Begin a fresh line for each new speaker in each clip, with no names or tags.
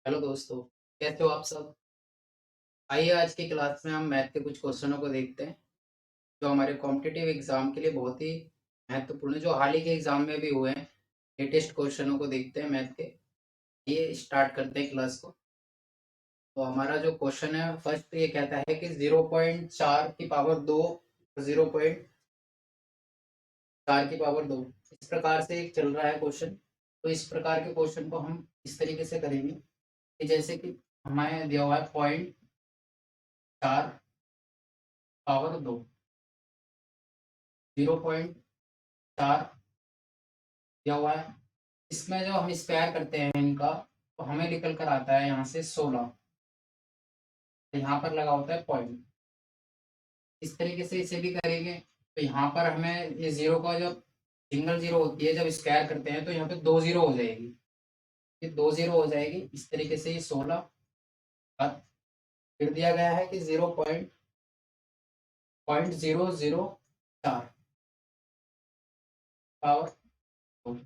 Hello दोस्तों, कैसे हो आप सब? आइए आज की क्लास में हम मैथ के कुछ क्वेश्चनों को देखते हैं, जो हमारे कॉम्पिटिटिव एग्ज़ाम के लिए बहुत ही महत्वपूर्ण है, जो हाल ही के एग्ज़ाम में भी हुए हैं। लेटेस्ट क्वेश्चनों को देखते हैं मैथ के। ये स्टार्ट करते हैं क्लास को। तो हमारा जो क्वेश्चन है फर्स्ट ये कहता है कि 0.4 की पावर 2 0.4 की पावर 2 इस प्रकार से एक चल रहा है क्वेश्चन। तो इस प्रकार के क्वेश्चन को हम इस तरीके से करेंगे कि जैसे कि हमें दिया हुआ है 0.4 पावर 2 0.4 दिया हुआ है। इसमें जो हम स्क्वायर करते हैं इनका, तो हमें निकल कर आता है यहाँ से 16। तो यहाँ पर लगा होता है पॉइंट। इस तरीके से इसे भी करेंगे। तो यहाँ पर हमें ये जीरो का जब सिंगल जीरो होती है, जब स्क्वायर करते हैं तो यहाँ पे 2 जीरो हो जाएगी। ये 2 जीरो हो जाएगी। इस तरीके से ये 16 और फिर दिया गया है कि 0.004 पावर 2।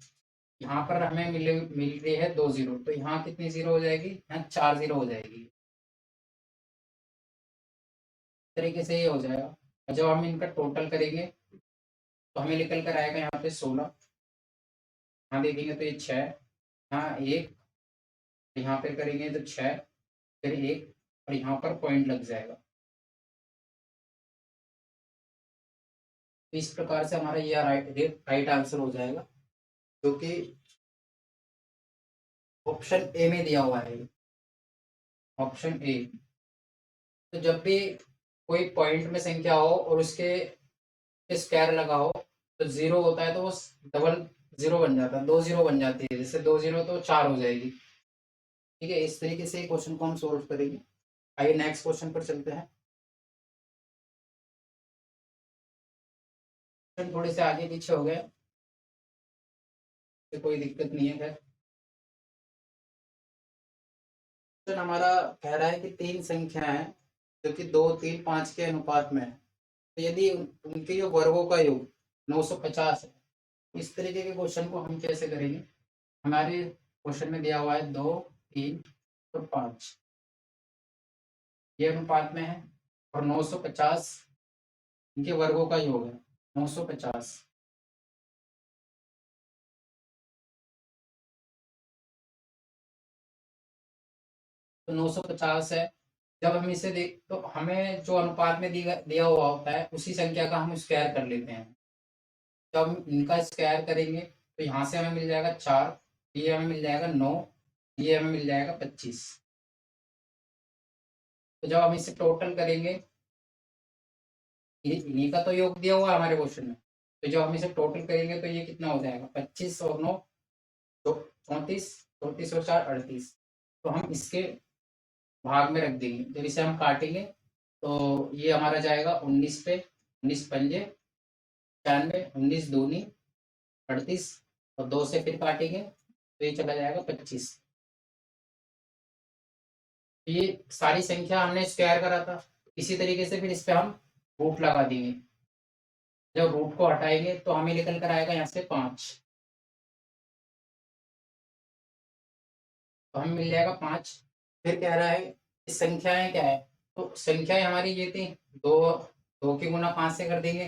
यहाँ पर हमें मिल रही है 2 जीरो, तो यहाँ कितनी जीरो हो जाएगी? यहाँ 4 जीरो हो जाएगी। तरीके से ये हो जाएगा। और जब हम इनका टोटल करेंगे तो हमें निकल कर आएगा यहाँ पे 16। यहाँ देखेंगे तो ये 6, यहाँ 1, यहाँ पे करेंगे तो 6, फिर 1 और यहाँ पर पॉइंट लग जाएगा। तो इस प्रकार से हमारा यह राइट आंसर हो जाएगा, जो कि ऑप्शन ए में दिया हुआ है। Option A. तो जब भी कोई पॉइंट में संख्या हो और उसके स्क्वायर लगा हो, तो जीरो होता है तो वो डबल जीरो बन जाता है, 2 जीरो बन जाती है। जैसे 2 जीरो तो 4 हो जाएगी। ठीक है, इस तरीके से क्वेश्चन को हम सोल्व करेंगे। आइए नेक्स्ट क्वेश्चन पर चलते हैं। क्वेश्चन थोड़े से आगे पीछे हो गए, तो कोई दिक्कत नहीं है। खैर, क्वेश्चन हमारा कह रहा है कि तीन संख्याएं हैं जो कि 2, 3, 5 के अनुपात में है। तो यदि उनके जो वर्गों का योग 950 है, इस तरीके के क्वेश्चन को हम कैसे करेंगे? हमारे क्वेश्चन में दिया हुआ है 2, 3 और 5 ये अनुपात में है, और 950 इनके वर्गों का योग है। 950, तो 950 है। जब हम इसे देख तो हमें जो अनुपात में दिया हुआ होता है उसी संख्या का हम स्क्वायर कर लेते हैं। जब हम इनका स्क्वायर करेंगे तो यहाँ से हमें मिल जाएगा 4, ये हमें मिल जाएगा 9, ये हमें मिल जाएगा 25। तो जब हम इसे टोटल करेंगे, इन्हीं का तो योग दिया हुआ है हमारे क्वेश्चन में। तो जब हम इसे टोटल करेंगे तो ये कितना हो जाएगा? 25 और 9 तो 34, 34 और 4 38। तो हम इसके भाग में रख देंगे। जब इसे हम काटेंगे तो ये हमारा जाएगा 19 पे, 19 पंजे 96, 19 दूनी 38, और 2 से फिर काटेंगे तो ये चला जाएगा 25। ये सारी संख्या हमने स्क्वायर करा था। इसी तरीके से फिर इस पे हम रूट लगा देंगे। जब रूट को हटाएंगे तो हमें निकल कर आएगा यहाँ से 5। तो हमें मिल जाएगा 5। फिर कह रहा है कि संख्याएं क्या है? तो संख्याएं हमारी ये थी, दो, 2 की गुना 5 से कर देंगे।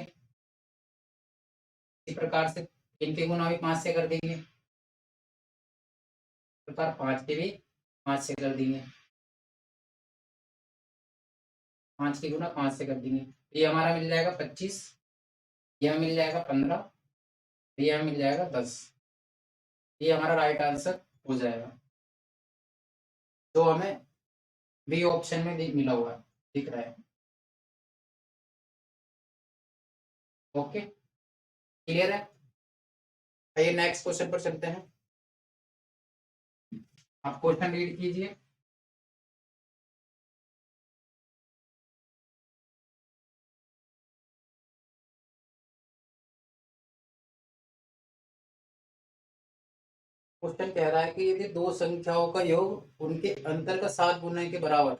इसी प्रकार से 3 की गुना भी 5 से कर देंगे। इस प्रकार 5 के भी 5 से कर देंगे। 5 की गुना 5 से कर देंगे। ये हमारा मिल जाएगा 25, ये हमें मिल जाएगा 15, ये हमें मिल जाएगा 10। ये हमारा राइट आंसर हो जाएगा, जो हमें बी ऑप्शन में मिला हुआ है, दिख रहा है। ओके, क्लियर है? आइए नेक्स्ट क्वेश्चन पर चलते हैं। आप क्वेश्चन रीड कीजिए। क्वेश्चन कह रहा है कि यदि दो संख्याओं का योग उनके अंतर का 7 गुना के बराबर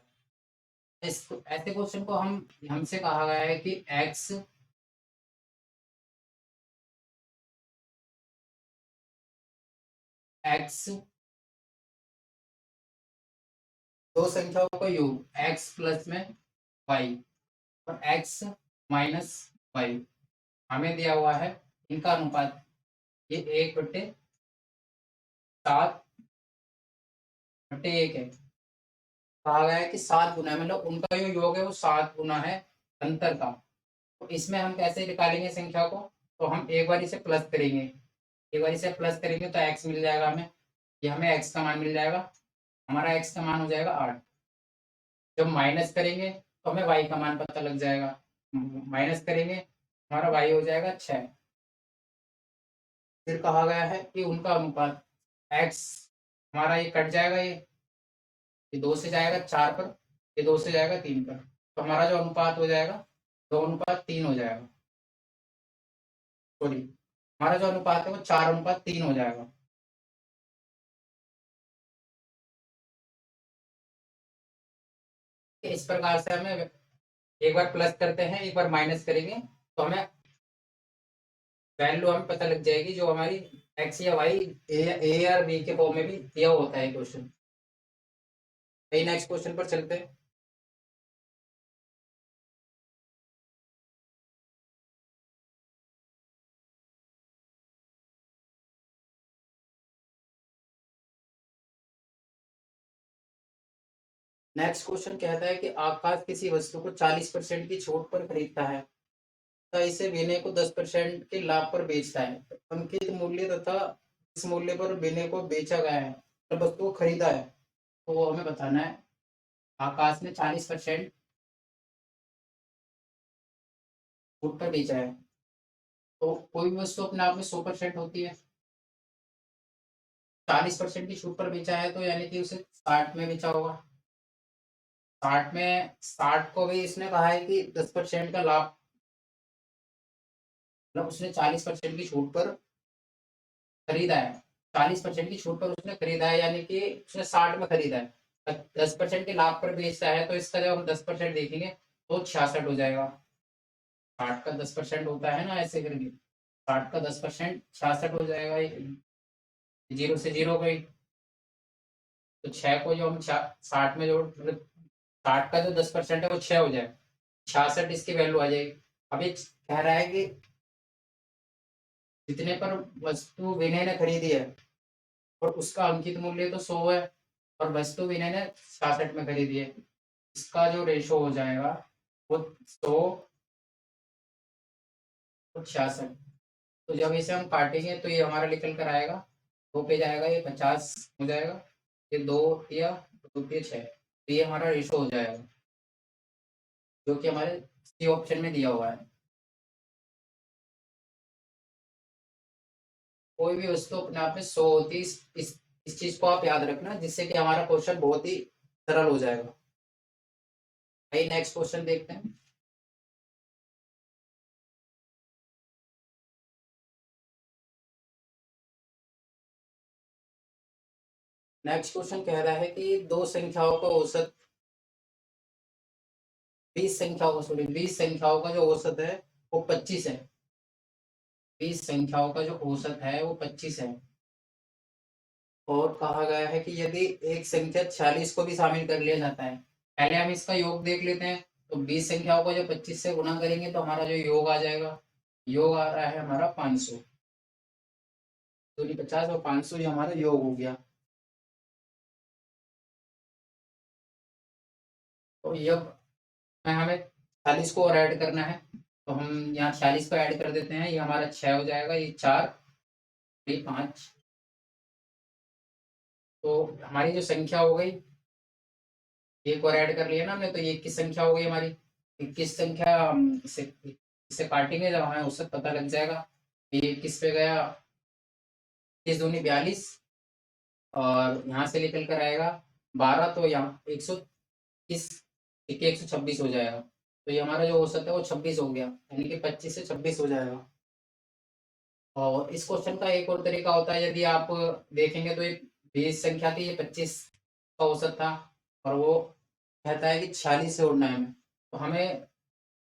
है। ऐसे क्वेश्चन को हम हमसे कहा गया है कि एक्स दो संख्याओं का योग x प्लस में y और x माइनस वाई हमें दिया हुआ है। इनका अनुपात ये 1/7/1 है। कहा गया है कि 7 गुना है, मतलब उनका जो योग है वो 7 गुना है अंतर का। तो इसमें हम कैसे निकालेंगे संख्या को? तो हम एक बार इसे प्लस करेंगे, एक बार इसे प्लस करेंगे तो x मिल जाएगा हमें, ये हमें x का मान मिल जाएगा, हमारा x का मान हो जाएगा 8। जब माइनस करेंगे तो हमें y का मान पता लग जाएगा, माइनस करेंगे हमारा y हो जाएगा 6। फिर कहा गया है कि उनका अनुपात x हमारा ये कट जाएगा, ये 2 से जाएगा 4 पर, ये 2 से जाएगा 3 पर, तो हमारा जो अनुपात हो जाएगा 2:3 हो जाएगा। सॉरी, हमारा जो अनुपात है वो 4:3 हो जाएगा। इस प्रकार से हमें एक बार प्लस करते हैं, एक बार माइनस करेंगे तो हमें वैल्यू हमें पता लग जाएगी जो हमारी एक्स या वाई ए या बी के फॉर्म में भी दिया होता है क्वेश्चन। नेक्स्ट क्वेश्चन पर चलते हैं। नेक्स्ट क्वेश्चन कहता है कि आकाश किसी वस्तु को 40% की छूट पर खरीदता है तथा इसे विनय को 10% के लाभ पर बेचता है। अंकित मूल्य तथा इस मूल्य पर विनय को बेचा गया है, तो वस्तु को खरीदा है, तो वो हमें बताना है। आकाश ने 40% छूट पर बेचा है, तो कोई भी वस्तु अपने आप में 100% होती है। 40% की छूट पर बेचा है तो यानी कि उसे 60 में बेचा होगा। 60 में 60 को भी इसने कहा है कि 10% का लाभ, मतलब उसने 40% की छूट पर खरीदा है। 40% की छूट पर उसने खरीदा है यानी कि उसने 60 में खरीदा है। 10% के लाभ पर बेचता है तो इसका जब हम 10% देखेंगे तो 66 हो जाएगा। 60 का 10% होता है ना, ऐसे करके 60 का 10% 66 हो जाएगा। जीरो से जीरो गई तो 6 को जो हम 60 में जोड़, मतलब 60 का जो 10% है वो 6 हो जाए, 66 इसकी वैल्यू आ जाएगी। अब ये कह रहा है कि जितने पर वस्तु विनय ने खरीदी है और उसका अंकित मूल्य तो 100 है और वस्तु विनय ने 66 में खरीदी है, इसका जो रेशो हो जाएगा वो 100 और 66। तो जब इसे हम काटेंगे तो ये हमारा निकल कर आएगा, 2 पे जाएगा ये 50 हो जाएगा, ये 2 या 2 पे 6, तो ये हमारा रेशो हो जाएगा जो कि हमारे सी ऑप्शन में दिया हुआ है। कोई भी वस्तु अपने आप में 100 होती है, इस चीज को आप याद रखना, जिससे कि हमारा क्वेश्चन बहुत ही सरल हो जाएगा। भाई नेक्स्ट क्वेश्चन देखते हैं। नेक्स्ट क्वेश्चन कह रहा है कि दो संख्याओं का औसत 20 संख्याओं का, सॉरी 20 संख्याओं का जो औसत है वो 25 है। 20 संख्याओं का जो औसत है वो 25 है और कहा गया है कि यदि एक संख्या 46 को भी शामिल कर लिया जाता है, पहले हम इसका योग देख लेते हैं। तो 20 संख्याओं को जो 25 से गुना करेंगे तो हमारा जो योग आ जाएगा, योग आ रहा है हमारा 500, दूनी 50 और 500 ये हमारा योग हो गया। तो ये हमें 40 को और ऐड करना है, तो हम यहाँ 46 को ऐड कर देते हैं, ये हमारा 6 हो जाएगा, ये 4, ये 5। तो हमारी जो संख्या हो गई, एक और ऐड कर लिया ना हमने, तो ये 21 संख्या हो गई हमारी। 21 संख्या हम इसे इसे काटेंगे जब हमें औसत पता लग जाएगा। ये 21 पे गया, 21 दूनी 42 और यहाँ से निकल कर आएगा 12, तो यहाँ 130, 126 हो जाएगा। तो ये हमारा जो औसत है वो 26 हो गया, यानी कि 25 से 26 हो जाएगा। और इस क्वेश्चन का एक और तरीका होता है, यदि आप देखेंगे तो ये 20 संख्या थी, ये 25 का औसत था और वो कहता है कि 46 से उड़ना है हमें, तो हमें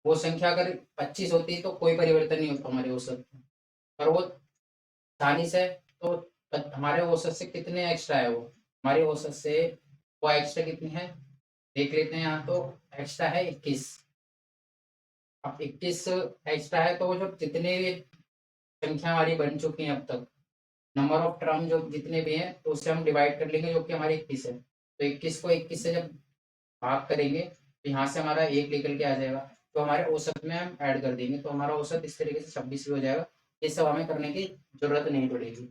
वो संख्या अगर 25 होती तो कोई परिवर्तन नहीं होता हमारे औसत में, पर वो 40 है तो हमारे औसत से कितने एक्स्ट्रा है, वो हमारे औसत से वो एक्स्ट्रा कितनी है देख लेते हैं। यहाँ तो एक्स्ट्रा है 21। अब 21 एक्स्ट्रा है तो वो जो जितने भी संख्या हमारी बन चुकी हैं अब तक, नंबर ऑफ टर्म जो जितने भी हैं, तो उससे हम डिवाइड कर लेंगे, जो कि हमारी 21 है। तो 21 को 21 से जब भाग करेंगे तो यहाँ से हमारा 1 निकल के आ जाएगा, तो हमारे औसत में हम ऐड कर देंगे, तो हमारा औसत इस तरीके से 26 भी हो जाएगा। ये सब हमें करने की जरूरत नहीं पड़ेगी।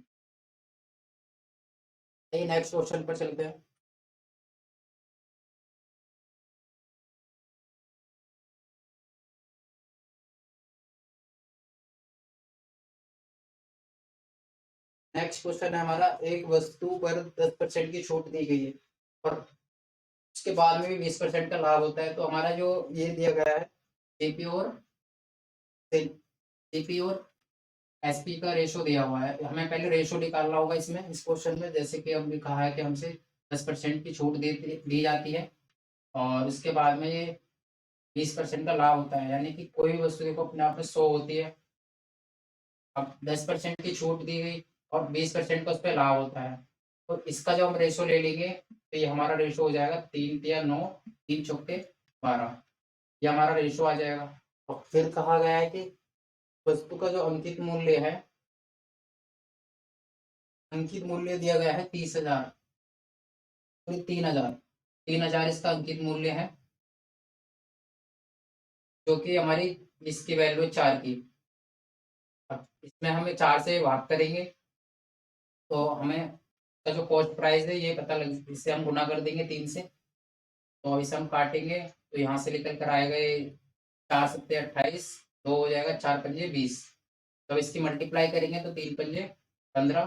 नेक्स्ट क्वेश्चन पर चलते हैं। नेक्स्ट क्वेश्चन है हमारा, एक वस्तु पर 10% की छूट दी गई है और उसके बाद में भी 20% का लाभ होता है। तो हमारा जो ये दिया गया है, सीपी और सीपी और एसपी का रेशो दिया हुआ है। हमें पहले रेशो निकालना होगा इसमें, इस क्वेश्चन में। जैसे कि हमने कहा है कि हमसे 10% की छूट दी जाती है और उसके बाद में ये 20% का लाभ होता है, यानी कि कोई भी वस्तु देखो अपने आप में 100 होती है। अब 10% की छूट दी गई और 20% का उस पर लाभ होता है, तो इसका जो हम रेशो ले लेंगे तो ये हमारा रेशो हो जाएगा 3 तिया 9, 3 चौके 12। ये हमारा रेशो आ जाएगा। और फिर कहा गया है कि वस्तु का जो अंकित मूल्य दिया गया है 30,000, 3,000। 3,000 इसका अंकित मूल्य है, जो कि हमारी इसकी वैल्यू है 4 की। अब इसमें हमें 4 से भाग करेंगे तो हमें का जो कॉस्ट प्राइस है ये पता लग, इससे हम गुना कर देंगे 3 से। तो इसे हम काटेंगे तो यहाँ से निकल कर आएगा ये 4 सत्ते 28, 2 हो जाएगा, 4 पंजे 20। तो इसकी मल्टीप्लाई करेंगे तो 3 पंजे 15,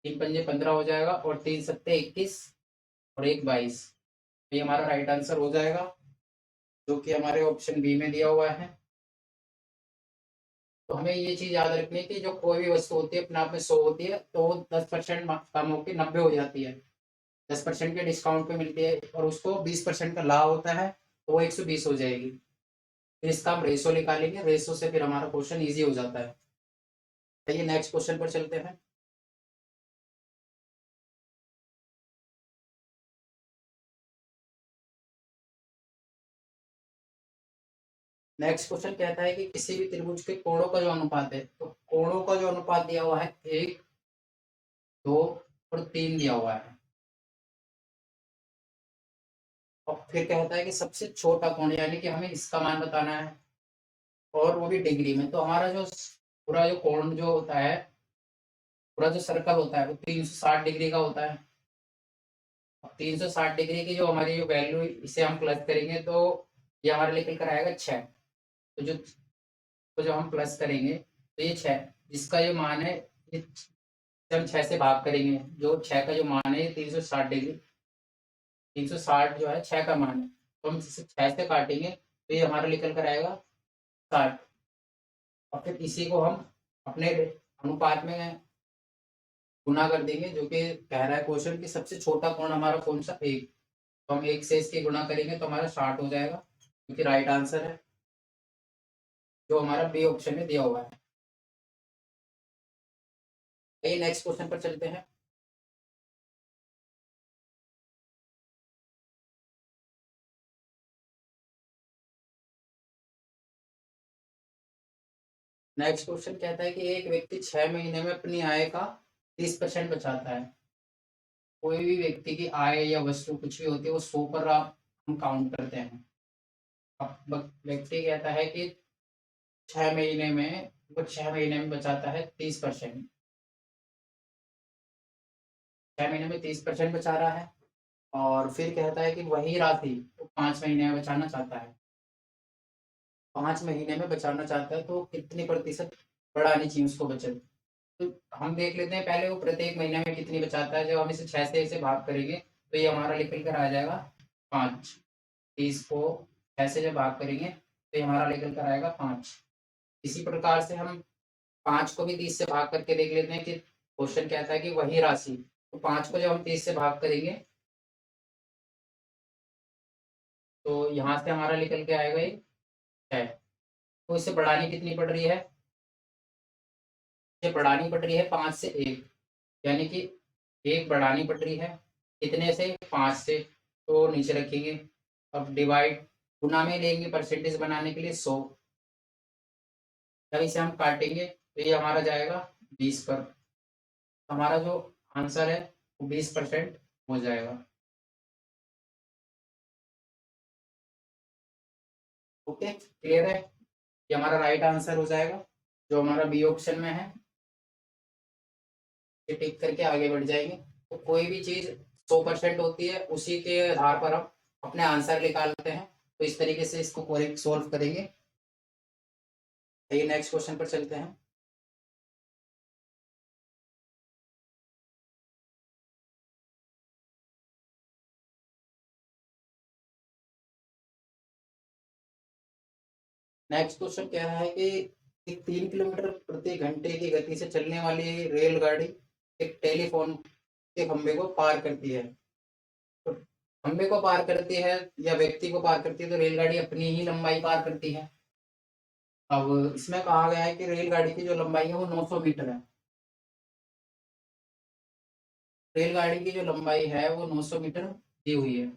3 पंजे 15 हो जाएगा और 3 सत्ते 21 और 1 22। तो ये हमारा राइट आंसर हो जाएगा, जो कि हमारे ऑप्शन बी में दिया हुआ है। तो हमें ये चीज याद रखनी है कि जो कोई भी वस्तु होती है अपने आप में 100 होती है, तो वो 10% कम होकर 90 हो जाती है। 10% के डिस्काउंट पे मिलती है और उसको 20% का लाभ होता है, तो वो 120 हो जाएगी। फिर इसका हम रेशो निकालेंगे, रेशो से फिर हमारा क्वेश्चन ईजी हो जाता है। चलिए नेक्स्ट क्वेश्चन पर चलते हैं। नेक्स्ट क्वेश्चन कहता है कि किसी भी त्रिभुज के कोणों का जो अनुपात है, तो कोणों का जो अनुपात दिया हुआ है 1, 2 और 3 दिया हुआ है। और फिर कहता है कि सबसे छोटा कोण, यानी कि हमें इसका मान बताना है और वो भी डिग्री में। तो हमारा जो पूरा जो कोण जो होता है, पूरा जो सर्कल होता है वो 360 डिग्री का होता है। 360 डिग्री की जो हमारी जो वैल्यू, इसे हम प्लस करेंगे तो ये हमारे लिए निकल कर आएगा 6। तो जो हम प्लस करेंगे तो ये 6, जिसका ये मान है, ये हम 6 से भाग करेंगे। जो 6 का जो मान है ये 360 डिग्री, 360 जो है 6 का मान है, तो हम इसे 6 से काटेंगे तो ये हमारा निकल कर आएगा 60। और फिर इसी को हम अपने अनुपात में गुना कर देंगे, जो कि कह रहा है क्वेश्चन कि सबसे छोटा कोण हमारा कौन सा, 1। तो हम 1 से इसके गुना करेंगे तो हमारा 60 हो जाएगा, क्योंकि राइट आंसर है जो हमारा बी ऑप्शन में दिया हुआ है। ये नेक्स्ट क्वेश्चन पर चलते हैं। नेक्स्ट क्वेश्चन कहता है कि एक व्यक्ति 6 महीने में अपनी आय का 30% बचाता है। कोई भी व्यक्ति की आय या वस्तु कुछ भी होती है वो 100 पर आप हम काउंट करते हैं। अब व्यक्ति कहता है कि 6 महीने में वो 6 महीने में बचाता है 30%। 6 महीने में 30% बचा रहा है और फिर कहता है कि वही राशि वो 5 महीने में बचाना चाहता है। 5 महीने में बचाना चाहता है तो कितनी प्रतिशत बढ़ानी चाहिए उसको बचत। तो हम देख लेते हैं पहले वो प्रत्येक महीने में कितनी बचाता है। जब हम इसे 6 से इसे भाग करेंगे तो ये हमारा निकल कर आ जाएगा 5। 30 को 6 से जब भाग करेंगे तो ये हमारा निकल कर आएगा 5। इसी प्रकार से हम 5 को भी 30 से भाग करके देख लेते हैं कि क्वेश्चन कहता है कि वही राशि। तो 5 को जब हम 30 से भाग करेंगे तो यहाँ से हमारा निकल के आएगा ये 6। तो इसे बढ़ानी कितनी पड़ रही है, इसे बढ़ानी पड़ रही है 5 से 1, यानी कि 1 बढ़ानी पड़ रही है, कितने से? 5 से, तो नीचे रखेंगे। अब डिवाइड, गुना में लेंगे परसेंटेज बनाने के लिए 100। जब इसे हम काटेंगे तो ये हमारा जाएगा 20 पर। हमारा जो आंसर है वो 20% हो जाएगा। ओके, क्लियर है? ये हमारा राइट आंसर हो जाएगा, जो हमारा बी ऑप्शन में है। ये टिक करके आगे बढ़ जाएंगे। तो कोई भी चीज 100% होती है, उसी के आधार पर हम अपने आंसर निकालते हैं। तो इस तरीके से इसको करेक्ट सोल्व करेंगे। ये नेक्स्ट क्वेश्चन पर चलते हैं। नेक्स्ट क्वेश्चन कह रहा है कि 3 किलोमीटर प्रति घंटे की गति से चलने वाली रेलगाड़ी एक टेलीफोन के खंभे को पार करती है। तो खंभे को पार करती है या व्यक्ति को पार करती है, तो रेलगाड़ी अपनी ही लंबाई पार करती है। अब इसमें कहा गया है कि रेलगाड़ी की जो लंबाई है वो 900 मीटर है। रेलगाड़ी की जो लंबाई है वो 900 मीटर दी हुई है।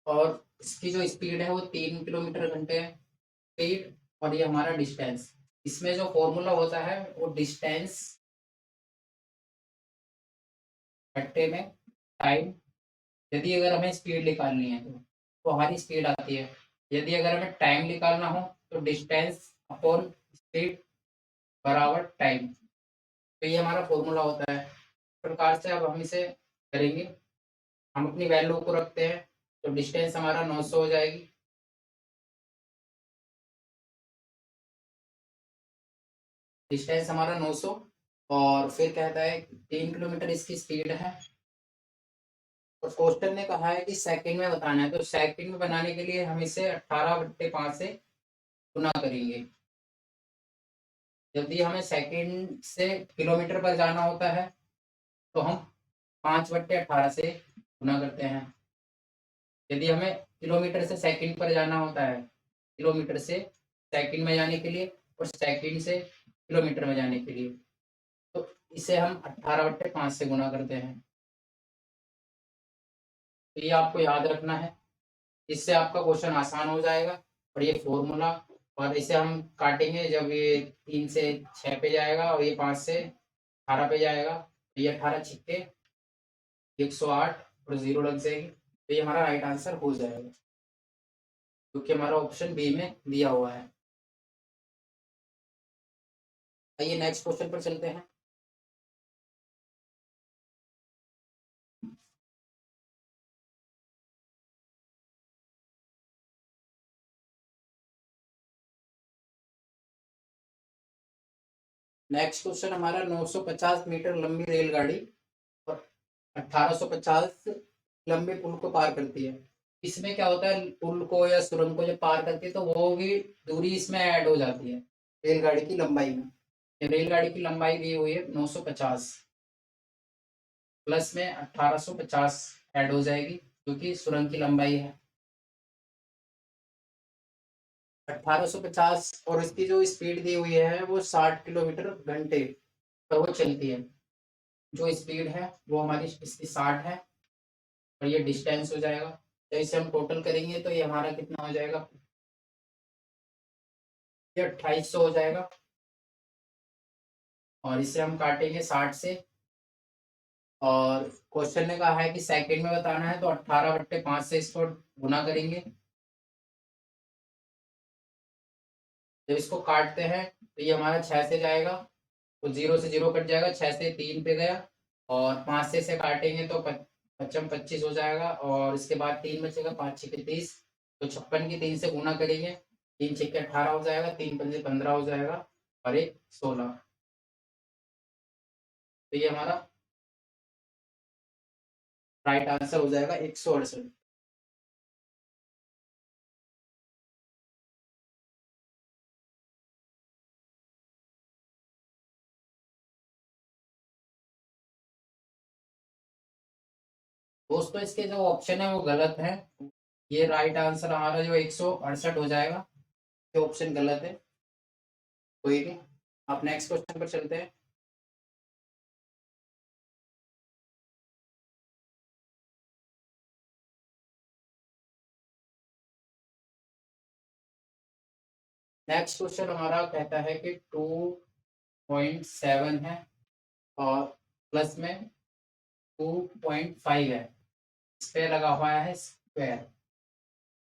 और इसकी जो स्पीड है वो 3 किलोमीटर घंटे है स्पीड। और ये हमारा डिस्टेंस, इसमें जो फॉर्मूला होता है वो डिस्टेंस घंटे में टाइम। यदि अगर हमें स्पीड निकालनी है तो हमारी स्पीड आती है। यदि अगर हमें टाइम निकालना हो तो डिस्टेंस अपॉन स्पीड बराबर टाइम। तो ये हमारा फॉर्मूला होता है। इस प्रकार से अब हम इसे करेंगे। हम अपनी वैल्यू को रखते हैं, तो डिस्टेंस हमारा 900 हो जाएगी। डिस्टेंस हमारा 900, और फिर कहता है 3 किलोमीटर इसकी स्पीड है। और क्वेश्चन ने कहा है कि सेकंड में बताना है, तो सेकंड में बनाने के लिए हम इसे 18/5 से गुना करेंगे। यदि हमें सेकंड से किलोमीटर पर जाना होता है तो हम 5/18 से गुना करते हैं। यदि हमें किलोमीटर से सेकंड पर जाना होता है, किलोमीटर से सेकंड में जाने के लिए और सेकंड से किलोमीटर में जाने के लिए, तो इसे हम 18/5 से गुना करते हैं। तो ये आपको याद रखना है, इससे आपका क्वेश्चन आसान हो जाएगा। और ये फॉर्मूला, और इसे हम काटेंगे जब ये 3 से 6 पे जाएगा और ये 5 से 18 पे जाएगा, तो ये 18 छिक्के 108 और 0 लग जाएगी। तो ये हमारा राइट आंसर हो जाएगा, क्योंकि हमारा ऑप्शन बी में दिया हुआ है। आइए नेक्स्ट क्वेश्चन पर चलते हैं। नेक्स्ट क्वेश्चन हमारा 950 मीटर लंबी रेलगाड़ी और 1850 लंबे पुल को पार करती है। इसमें क्या होता है, पुल को या सुरंग को जब पार करती है तो वो भी दूरी इसमें ऐड हो जाती है रेलगाड़ी की लंबाई में। रेलगाड़ी की लंबाई दी हुई है 950, प्लस में 1850 ऐड हो जाएगी, क्योंकि सुरंग की लंबाई है 1850। और इसकी जो स्पीड दी हुई है वो 60 किलोमीटर घंटे पर वो चलती है। जो स्पीड है वो हमारी इसकी 60 है, और ये डिस्टेंस हो जाएगा। तो इसे हम टोटल करेंगे तो ये हमारा कितना हो जाएगा, ये 2800 हो जाएगा। और इसे हम काटेंगे 60 से। और क्वेश्चन ने कहा है कि सेकंड में बताना है, तो 18/5 से इसको गुना करेंगे। जब इसको काटते हैं तो ये हमारा 6 से जाएगा, तो 0 से 0 कट जाएगा, 6 से 3 पे गया। और 5 से इसे काटेंगे तो 25 हो जाएगा। और इसके बाद 3 बचेगा, 5 छिके 30, तो 56 की 3 से गुना करेंगे, 3 छिके 18 हो जाएगा, 3 पंजे 15 हो जाएगा, और एक 16। तो ये हमारा राइट आंसर हो जाएगा 168। दोस्तों इसके जो ऑप्शन है वो गलत है। ये राइट आंसर हमारा जो 168 हो जाएगा, ये ऑप्शन गलत है। कोई नहीं, आप नेक्स्ट क्वेश्चन पर चलते हैं। नेक्स्ट क्वेश्चन हमारा कहता है कि 2.7 है और प्लस में 2.5 है, इस पे लगा हुआ है स्क्वायर।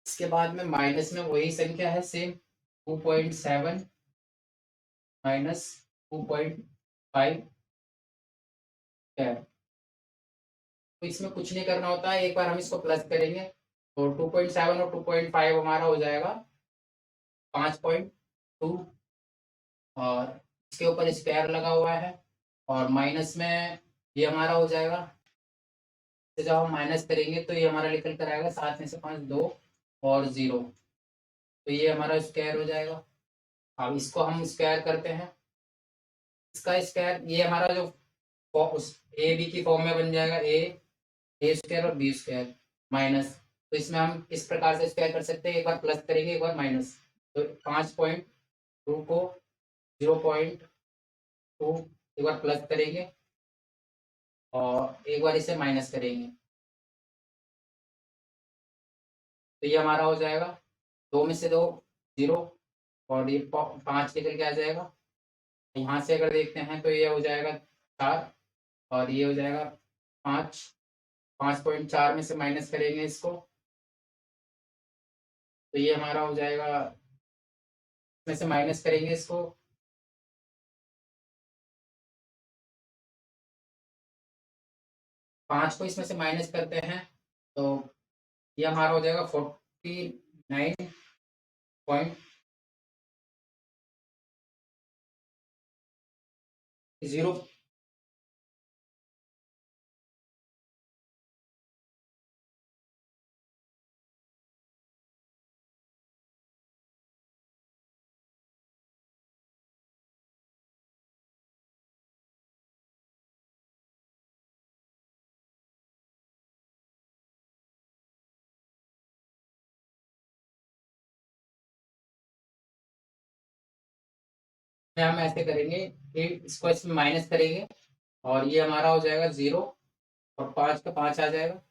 इसके बाद में माइनस में वही संख्या है सेम, 2.7 माइनस 2.5 स्क्वायर। तो इसमें कुछ नहीं करना होता है, एक बार हम इसको प्लस करेंगे तो 2.7 और 2.5 हमारा हो जाएगा 5.2 और इसके ऊपर स्क्वायर लगा हुआ है और माइनस में ये हमारा हो जाएगा। तो जब हम माइनस करेंगे तो ये हमारा निकल कर आएगा 7 में से 5 2 और 0, तो ये हमारा स्क्वायर हो जाएगा। अब इसको हम स्क्वायर करते हैं, इसका स्क्वायर ये हमारा जो ए बी की फॉर्म में बन जाएगा, ए स्क्वायर और बी स्क्वायर माइनस। तो इसमें हम इस प्रकार से स्क्वायर कर सकते हैं, एक बार प्लस करेंगे एक बार माइनस। तो 5.2 को 0.2 एक बार प्लस करेंगे और एक बार इसे माइनस करेंगे, तो ये हमारा हो जाएगा 2 में से 2 0 और ये 5 निकल के आ जाएगा। यहाँ से अगर देखते हैं तो ये हो जाएगा 4 और ये हो जाएगा 5। 5.4 में से माइनस करेंगे इसको तो ये हमारा हो जाएगा, इसमें से माइनस करेंगे इसको 5 को इसमें से माइनस करते हैं तो ये हमारा हो जाएगा 49.0। में हम ऐसे करेंगे कि इसको इसमें माइनस करेंगे और ये हमारा हो जाएगा 0 और 5 का 5 आ जाएगा।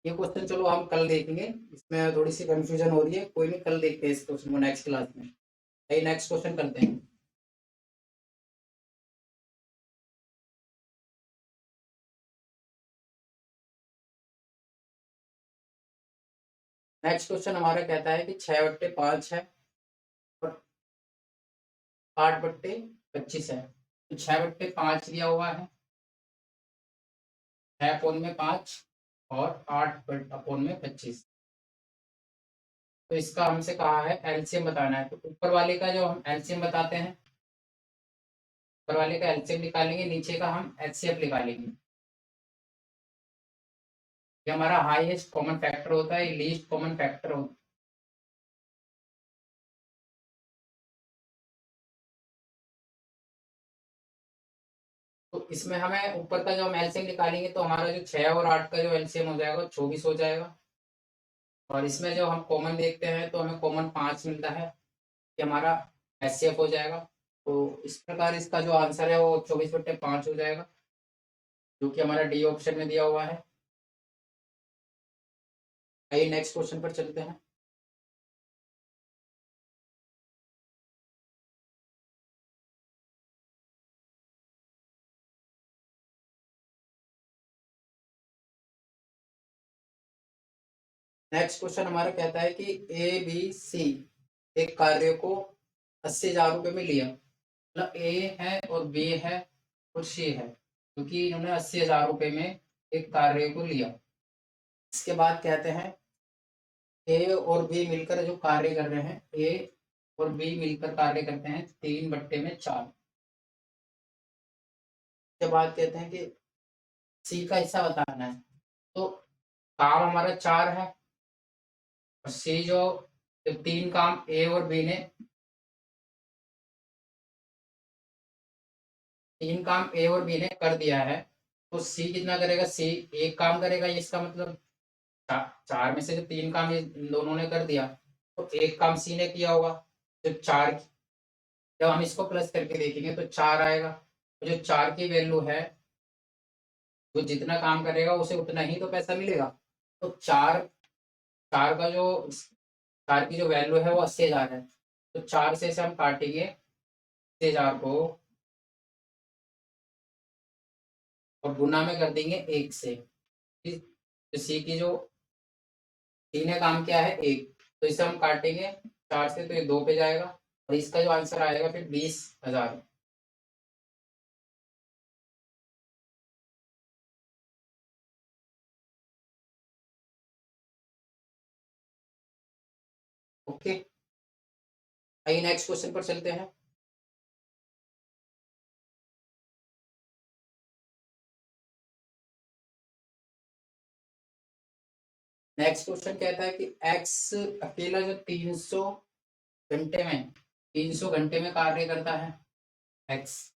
ये क्वेश्चन चलो हम कल देखेंगे, इसमें थोड़ी सी कंफ्यूजन हो रही है, कोई नहीं कल देखते हैं इस क्वेश्चन को नेक्स्ट क्लास में। नेक्स्ट क्वेश्चन करते हैं। नेक्स्ट क्वेश्चन हमारा कहता है कि 6/5 है और 8/25 है। तो 6/5 दिया हुआ है, 6/5 और 8/25। तो इसका हमसे कहा है एलसीएम बताना है, तो ऊपर वाले का जो हम एलसीएम बताते हैं, ऊपर वाले का एलसीएम निकालेंगे, नीचे का हम एचसीएफ निकालेंगे। ये हमारा हाईएस्ट कॉमन फैक्टर होता है, ये लीस्ट कॉमन फैक्टर होता है। तो इसमें हमें ऊपर का जो हम एलसीएम निकालेंगे तो हमारा जो 6 और 8 का जो एलसीएम हो जाएगा 24 हो जाएगा। और इसमें जो हम कॉमन देखते हैं तो हमें कॉमन 5 मिलता है, कि हमारा एचसीएफ हो जाएगा। तो इस प्रकार इसका जो आंसर है वो 24/5 हो जाएगा, जो कि हमारा डी ऑप्शन में दिया हुआ है। आइए नेक्स्ट क्वेश्चन पर चलते हैं। नेक्स्ट क्वेश्चन हमारा कहता है कि ए बी सी एक कार्य को 80,000 रुपये में लिया, मतलब ए है और बी है और सी है, क्योंकि इन्होंने 80,000 रुपये में एक कार्य को लिया। इसके बाद कहते हैं ए और बी मिलकर जो कार्य कर रहे हैं, ए और बी मिलकर कार्य करते हैं 3/4। के बाद कहते हैं कि सी का हिस्सा बताना है। तो काम हमारा 4 है और सी जो 3 काम ए और बी ने 3 काम ए और बी ने कर दिया है, तो सी कितना करेगा? सी एक काम करेगा, ये इसका मतलब 4 में से जो 3 काम ये इन दोनों ने कर दिया, तो एक काम सी ने किया होगा। जो 4 जब हम इसको प्लस करके देखेंगे तो 4 आएगा। तो जो 4 की वैल्यू है, जो जितना काम करेगा उसे उतना ही तो पैसा मिलेगा। तो 4 4 का जो 4 की जो वैल्यू है वो 80,000 है। तो 4 से हम काटेंगे 80,000 को और गुना में कर देंगे 1 से। तो सी की जो सी ने काम किया है 1, तो इसे हम काटेंगे 4 से, तो ये 2 पे जाएगा और इसका जो आंसर आएगा फिर 20,000। ओके, आइए नेक्स्ट क्वेश्चन पर चलते हैं। नेक्स्ट क्वेश्चन कहता है कि एक्स अकेला जो 300 घंटे में कार्य करता है एक्स,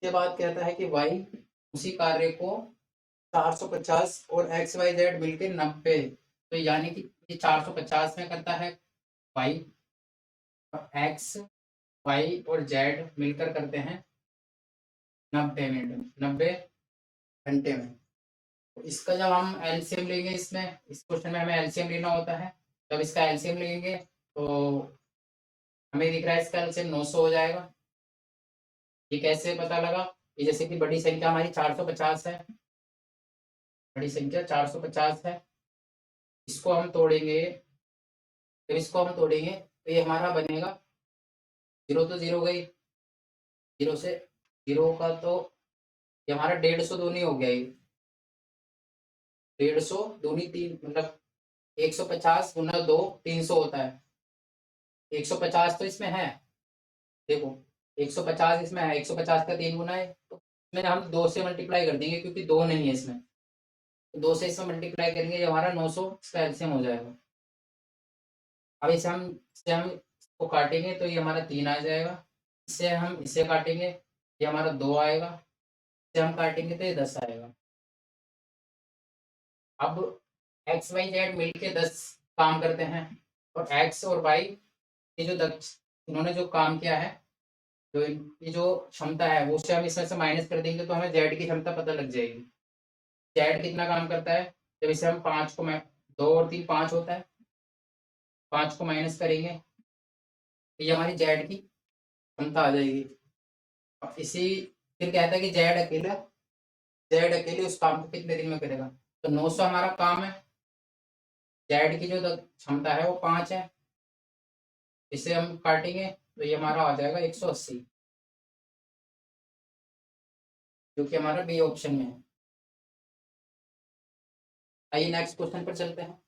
के बाद कहता है कि वाई उसी कार्य को 450 और एक्स वाई जेड मिलकर 90, तो यानी कि ये 450 में करता है वाई, और एक्स वाई और जेड मिलकर करते हैं 90 घंटे में। तो इसका जब हम एलसीएम लेंगे, इसमें इस क्वेश्चन में हमें एलसीएम लेना होता है। जब इसका एलसीएम लेंगे तो हमें दिख रहा है इसका एलसीएम 900 हो जाएगा। ये कैसे पता लगा? ये जैसे कि बड़ी संख्या हमारी 450 है, बड़ी संख्या 450 है, इसको हम तोड़ेंगे, जब इसको हम तोड़ेंगे तो ये हमारा बनेगा, जीरो तो जीरो गई, जीरो से जीरो का तो ये हमारा 150 दूनी हो गया। ये 150 दूनी 3 मतलब 150 गुना 2 300 होता है। 150 तो इसमें है, देखो 150 इसमें है, 150 का 3 गुना है, तो इसमें हम 2 से मल्टीप्लाई कर देंगे क्योंकि 2 नहीं है इसमें, तो 2 से इसमें मल्टीप्लाई करेंगे, ये हमारा 900 इसका एलसीएम हो जाएगा। अब इसे हम इसको काटेंगे तो ये हमारा 3 आ जाएगा, इससे हम इसे काटेंगे, ये हमारा 2 आएगा, इसे हम काटेंगे तो ये 10 आएगा। अब एक्स वाई जेड मिलके 10 काम करते हैं, और एक्स और वाई ये जो दक्ष इन्होंने जो काम किया है, जो इनकी जो क्षमता है वो उससे हम इसमें से माइनस कर देंगे तो हमें जेड की क्षमता पता लग जाएगी। जेड कितना काम करता है? जब इसे हम 5 को 2 और 3 5 होता है, 5 को माइनस करेंगे तो ये हमारी जेड की क्षमता आ जाएगी। और इसी फिर कहता है कि जेड अकेले उस काम को कितने दिन में करेगा? तो 900 हमारा काम है, जेड की जो क्षमता है वो 5 है, इसे हम काटेंगे तो ये हमारा आ जाएगा 180, जो कि हमारा बी ऑप्शन में है। आइए नेक्स्ट क्वेश्चन पर चलते हैं।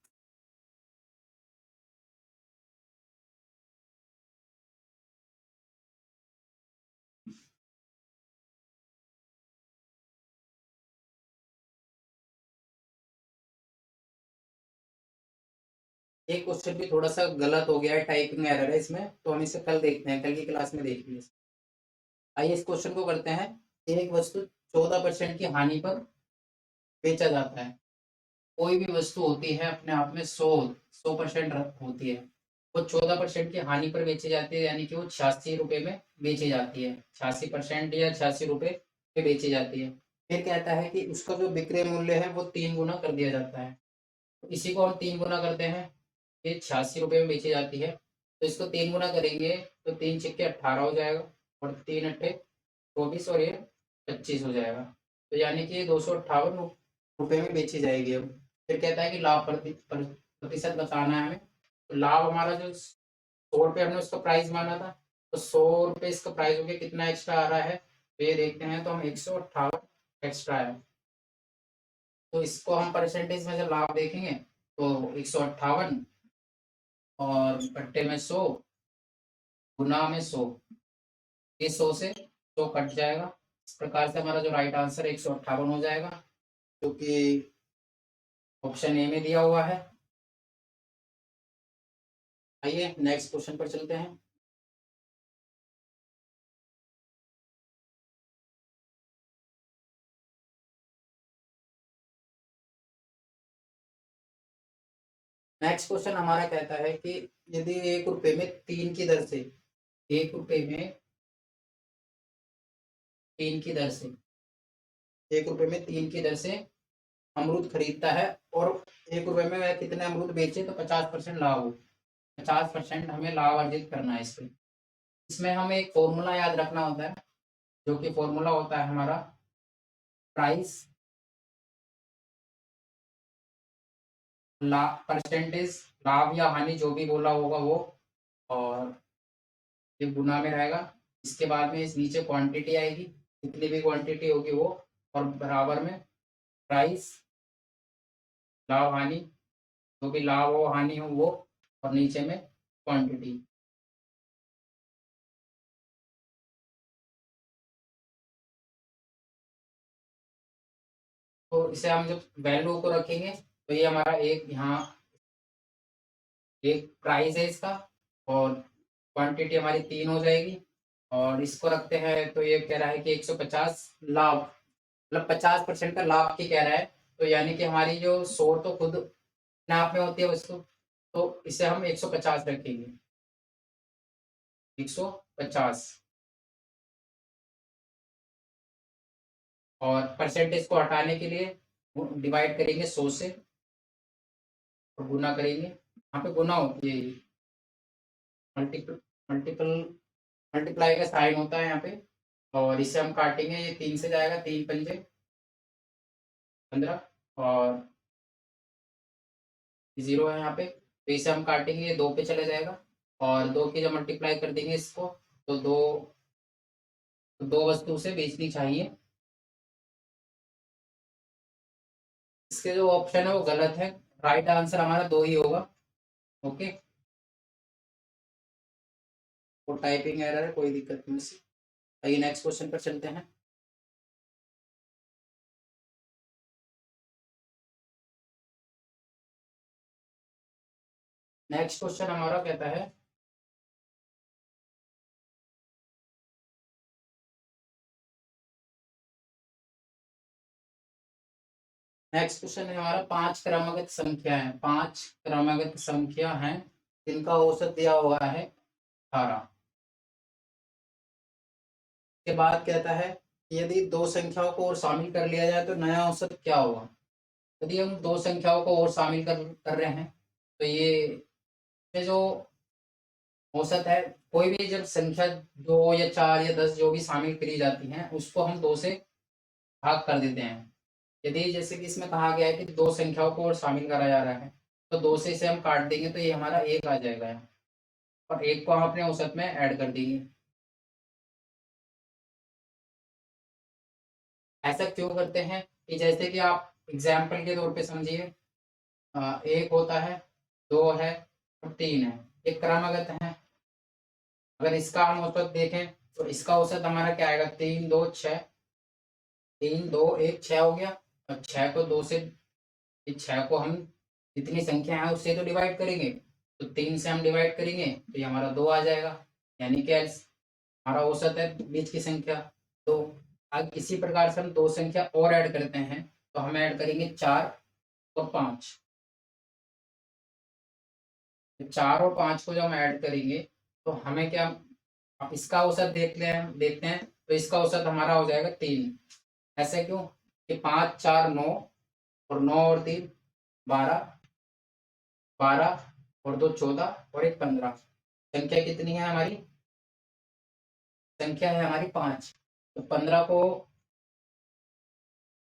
ये क्वेश्चन भी थोड़ा सा गलत हो गया है, टाइपिंग एरर है इसमें, तो हम इसे कल देखते हैं, कल की क्लास में देखेंगे। आइए इस क्वेश्चन को करते हैं। एक वस्तु 14% की हानि पर बेचा जाता है। कोई भी वस्तु होती है अपने आप में 100% होती है, वो 14% की हानि पर बेची जाती है, यानी कि वो 86 रुपये में बेची जाती है, 86% या 86 रुपये पे बेची जाती है। फिर कहता है कि उसका जो विक्रय मूल्य है वो 3 गुना कर दिया जाता है। तो इसी को हम 3 गुना करते हैं, ये 86 रुपये में बेची जाती है, तो इसको 3 गुना करेंगे तो 3 छिक्के 18 हो जाएगा, और 3 अट्ठे 24 और ये 25 हो जाएगा। तो यानी कि ये 258 रुपये में बेची जाएगी। अब फिर कहता है कि लाभ प्रतिशत बताना है हमें। तो लाभ हमारा जो 100 रुपये हमने उसका प्राइस माना था, तो 100 रुपये इसका प्राइस हो गया, कितना एक्स्ट्रा आ रहा है तो ये देखते हैं, तो हम 158 एक्स्ट्रा है, तो इसको हम परसेंटेज में जब लाभ देखेंगे तो 158 और बट्टे में 100 गुना में 100, ये 100 से 100 कट जाएगा, इस प्रकार से हमारा जो राइट आंसर 158 हो जाएगा, जो कि ऑप्शन ए में दिया हुआ है। आइए नेक्स्ट क्वेश्चन पर चलते हैं। नेक्स्ट क्वेश्चन हमारा कहता है कि यदि 1 रुपए में 3 की दर से 1 रुपए में 3 की दर से 1 रुपए में 3 की दर से अमरूद खरीदता है और 1 रुपए में वह कितने अमरूद बेचे तो 50% लाभ हो। 50% हमें लाभ अर्जित करना है इसमें। इसमें हमें एक फॉर्मूला याद रखना होता है, जो कि फॉर्मूला होता है हमारा प्राइस लाभ परसेंटेज, लाभ या हानि जो भी बोला होगा वो, और ये गुना में रहेगा। इसके बाद में इस नीचे क्वांटिटी आएगी, जितनी भी क्वांटिटी होगी वो, और बराबर में प्राइस लाभ हानि, जो भी लाभ हो हानि हो वो, और नीचे में क्वांटिटी। तो इसे हम जब वैल्यू को रखेंगे तो ये हमारा एक यहाँ एक प्राइस है इसका, और क्वांटिटी हमारी 3 हो जाएगी, और इसको रखते हैं तो ये कह रहा है कि 150 लाभ, मतलब 50% का लाभ की कह रहा है। तो यानी कि हमारी जो 100 तो खुद अपने आप में होती है वस्तु, तो इसे हम 150 रखेंगे, 150, और परसेंटेज को हटाने के लिए डिवाइड करेंगे 100 से और गुना करेंगे। यहाँ पे गुना होती है ये, मल्टीपल मल्टीपल मल्टीप्लाई का साइन होता है यहाँ पे, और इसे हम काटेंगे, ये 3 से जाएगा, 3 पंजे 15, और 0 है यहाँ पे, तो इसे हम काटेंगे, ये 2 पे चले जाएगा, और 2 की जब मल्टीप्लाई कर देंगे इसको, तो दो वस्तु से बेचनी चाहिए। इसके जो ऑप्शन है वो गलत है, राइट आंसर हमारा 2 ही होगा। ओके, वो टाइपिंग एरर है, कोई दिक्कत नहीं इससे। आइए नेक्स्ट क्वेश्चन पर चलते हैं। नेक्स्ट क्वेश्चन हमारा कहता है नेक्स्ट क्वेश्चन है हमारा, 5 क्रमागत संख्या है, 5 क्रमागत संख्या है जिनका औसत दिया हुआ है 18। के बाद कहता है यदि 2 संख्याओं को और शामिल कर लिया जाए तो नया औसत क्या होगा। यदि हम 2 संख्याओं को और शामिल कर रहे हैं तो ये जो औसत है, कोई भी जब संख्या 2 या 4 या 10 जो भी शामिल करी जाती हैं उसको हम 2 से भाग कर देते हैं। यदि जैसे कि इसमें कहा गया है कि 2 संख्याओं को और शामिल करा जा रहा है, तो 2 से इसे हम काट देंगे तो ये हमारा 1 आ जाएगा, और 1 को हम अपने औसत में ऐड कर देंगे। ऐसा क्यों करते हैं कि जैसे कि आप एग्जाम्पल के तौर पे समझिए, 1 होता है, 2 है और 3 है, ये क्रमागत है। अगर इसका हम औसत देखें तो इसका औसत हमारा क्या आएगा, 3 2 6, 3 2 1 6 हो गया। और 6 को 2 से, 6 को हम जितनी संख्या है उससे तो डिवाइड करेंगे, तो 3 से हम डिवाइड करेंगे तो ये हमारा 2 आ जाएगा, यानी कि हमारा औसत है बीच की संख्या। तो अब इसी प्रकार से हम 2 संख्या और ऐड करते हैं, तो हम ऐड करेंगे 4 और 5। 4 और 5 को जब हम ऐड करेंगे तो हमें क्या, अब इसका औसत देखते हैं तो इसका औसत हमारा हो जाएगा 3। ऐसे क्यों कि 5 4 9, और 9 और 3 12, 12 और 2 14, और 1 15। संख्या कितनी है हमारी, संख्या है हमारी 5। तो 15 को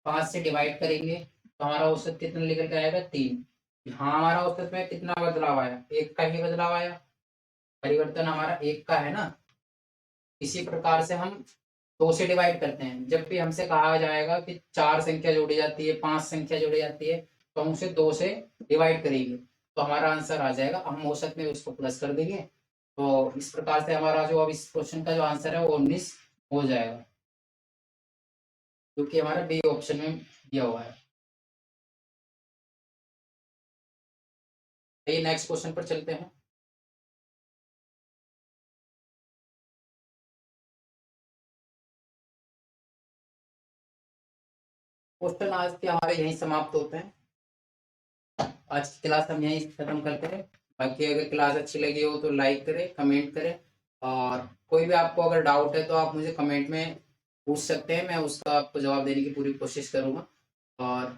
5 से डिवाइड करेंगे तो हमारा औसत कितना निकल के आएगा, 3। हाँ, हमारा औसत में कितना बदलाव आया, 1 का ही बदलाव आया, परिवर्तन हमारा 1 का है ना। इसी प्रकार से हम 2 से डिवाइड करते हैं, जब भी हमसे कहा जाएगा कि 4 संख्या जोड़ी जाती है, 5 संख्या जोड़ी जाती है, तो हम उसे 2 से डिवाइड करेंगे तो हमारा आंसर आ जाएगा, हम औसत में उसको प्लस कर देंगे। तो इस प्रकार से हमारा जो अब इस क्वेश्चन का जो आंसर है वो 19 हो जाएगा। जो कि हमारा बी ऑप्शन में दिया हुआ है। चलिए नेक्स्ट क्वेश्चन पर चलते हैं। क्वेश्चन आज के हमारे यहीं समाप्त होते हैं। आज की क्लास हम यहीं खत्म करते हैं। बाकी अगर क्लास अच्छी लगी हो तो लाइक करें, कमेंट करें, और कोई भी आपको अगर डाउट है तो आप मुझे कमेंट में पूछ सकते हैं, मैं उसका आपको जवाब देने की पूरी कोशिश करूँगा। और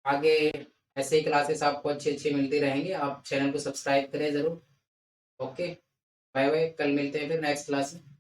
आगे ऐसे ही क्लासेस आपको अच्छी-अच्छी मिलती रहेंगी। आप चैनल को सब्सक्राइब करें ज़रूर। ओके, बाय बाय, कल मिलते हैं फिर नेक्स्ट क्लास में।